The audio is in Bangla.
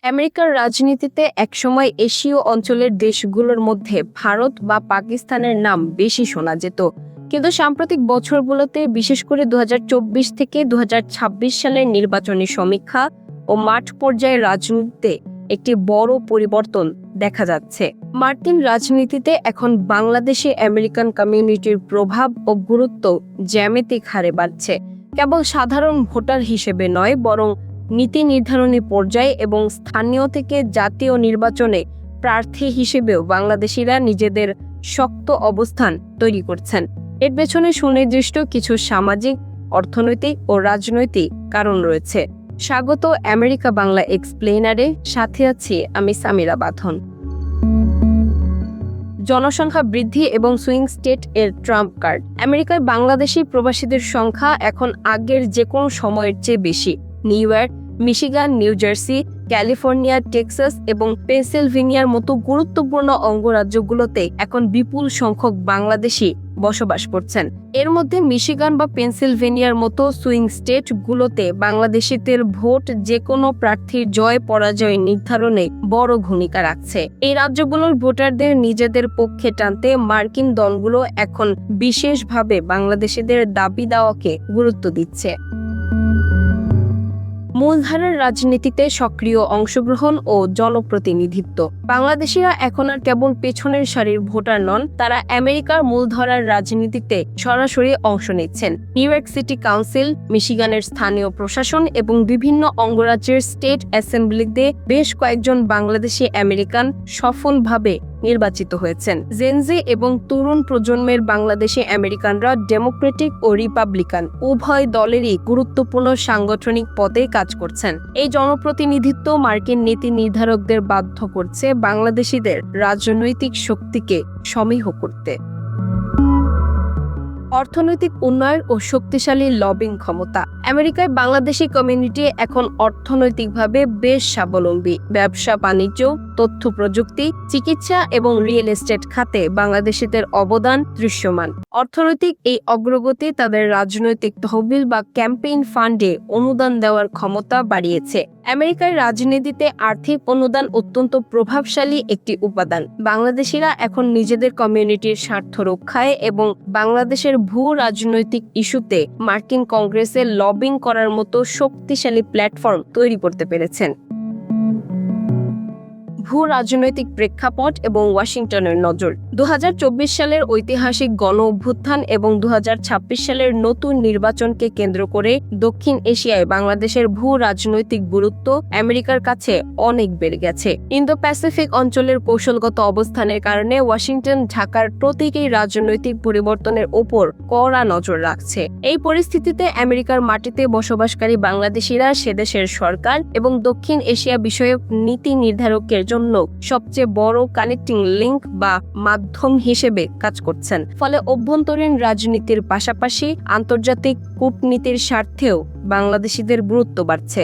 আমেরিকার রাজনীতিতে একসময় এশীয় অঞ্চলের দেশগুলোর মধ্যে ভারত বা পাকিস্তানের নাম বেশি শোনা যেত, কিন্তু সাম্প্রতিক বছরগুলোতে বিশেষ করে 2024 থেকে 2026 সালের নির্বাচনী সমীক্ষা ও মাঠ পর্যায়ের রাজনীতিতে একটি বড় পরিবর্তন দেখা যাচ্ছে। মার্কিন রাজনীতিতে এখন বাংলাদেশে আমেরিকান কমিউনিটির প্রভাব ও গুরুত্ব জ্যামিতিক হারে বাড়ছে। কেবল সাধারণ ভোটার হিসেবে নয়, বরং নীতি নির্ধারণী পর্যায়ে এবং স্থানীয় থেকে জাতীয় নির্বাচনে প্রার্থী হিসেবেও বাংলাদেশিরা নিজেদের শক্ত অবস্থান তৈরি করছেন। এর পেছনে সুনির্দিষ্ট কিছু সামাজিক, অর্থনৈতিক ও রাজনৈতিক কারণ রয়েছে। স্বাগত আমেরিকা বাংলা এক্সপ্লেইনারে, সাথে আছি আমি সামিরা বাঁধন। জনসংখ্যা বৃদ্ধি এবং সুইং স্টেট এর ট্রাম্প কার্ড। আমেরিকায় বাংলাদেশি প্রবাসীদের সংখ্যা এখন আগের যে কোনো সময়ের চেয়ে বেশি। New York, Michigan, new jersey, California, Texas এবং পেনসিলভেনিয়ার মতো গুরুত্বপূর্ণ অঙ্গরাজ্যগুলোতে এখন বিপুল সংখ্যক বাংলাদেশি বসবাস করছেন। এর মধ্যে মিশিগান বা পেনসিলভেনিয়ার মতো সুইং স্টেটগুলোতে বাংলাদেশিদের ভোট যে কোনো প্রার্থীর জয় পরাজয় নির্ধারণে বড় ভূমিকা রাখছে। এই রাজ্যগুলোর ভোটারদের নিজেদের পক্ষে টানতে মার্কিন দলগুলো এখন বিশেষভাবে বাংলাদেশিদের দাবি দাওয়াকে গুরুত্ব দিচ্ছে। মূলধারার রাজনীতিতে সক্রিয় অংশগ্রহণ ও জনপ্রতিনিধিত্ব। বাংলাদেশিরা এখন আর কেবল পেছনের সারির ভোটার নন, তারা আমেরিকার মূলধারার রাজনীতিতে সরাসরি অংশ নিচ্ছেন। নিউ ইয়র্ক সিটি কাউন্সিল, মিশিগানের স্থানীয় প্রশাসন এবং বিভিন্ন অঙ্গরাজ্যের স্টেট অ্যাসেম্বলিতে বেশ কয়েকজন বাংলাদেশি আমেরিকান সফলভাবে নির্বাচিত হয়েছেন। জেনজি এবং তরুণ প্রজন্মের বাংলাদেশি আমেরিকানরা ডেমোক্রেটিক ও রিপাবলিকান উভয় দলেরই গুরুত্বপূর্ণ সাংগঠনিক পদে কাজ করছেন। এই জনপ্রতিনিধিত্ব মার্কিন নীতি নির্ধারকদের বাধ্য করছে বাংলাদেশিদের রাজনৈতিক শক্তিকে সমীহ করতে। অর্থনৈতিক উন্নয়ন ও শক্তিশালী লবিং ক্ষমতা। আমেরিকায় বাংলাদেশি কমিউনিটি এখন অর্থনৈতিকভাবে বেশ স্বাবলম্বী। ব্যবসা বাণিজ্য, তথ্য প্রযুক্তি, চিকিৎসা এবং রিয়েল এস্টেট খাতে বাংলাদেশিদের অবদান দৃশ্যমান। অর্থনৈতিক এই অগ্রগতি তাদের রাজনৈতিক তহবিল বা ক্যাম্পেইন ফান্ডে অনুদান দেওয়ার ক্ষমতা বাড়িয়েছে। আমেরিকার রাজনীতিতে আর্থিক অনুদান অত্যন্ত প্রভাবশালী একটি উপাদান। বাংলাদেশিরা এখন নিজেদের কমিউনিটির স্বার্থ রক্ষায় এবং বাংলাদেশের ভূ রাজনৈতিক ইস্যুতে মার্কিন কংগ্রেসে লবিং করার মতো শক্তিশালী প্ল্যাটফর্ম তৈরি করতে পেরেছেন। ভূ রাজনৈতিক প্রেক্ষাপট এবং ওয়াশিংটনের নজর। 2024 সালের ঐতিহাসিক গণ অভ্যুত্থান এবং 2026 সালের নতুন নির্বাচনকে কেন্দ্র করে দক্ষিণ এশিয়ায় বাংলাদেশের ভূ রাজনৈতিক গুরুত্ব আমেরিকার কাছে অনেক বেড়ে গেছে। ইন্দো প্যাসিফিক অঞ্চলের কৌশলগত অবস্থানের কারণে ওয়াশিংটন ঢাকার প্রতীকী রাজনৈতিক পরিবর্তনের ওপর কড়া নজর রাখছে। এই পরিস্থিতিতে আমেরিকার মাটিতে বসবাসকারী বাংলাদেশিরা সেদেশের সরকার এবং দক্ষিণ এশিয়া বিষয়ক নীতি নির্ধারকের জন্য সবচেয়ে বড় কানেক্টিং লিংক বা মাধ্যম হিসেবে কাজ করছেন। ফলে অভ্যন্তরীণ রাজনীতির পাশাপাশি আন্তর্জাতিক কূটনীতির স্বার্থেও বাংলাদেশিদের গুরুত্ব বাড়ছে।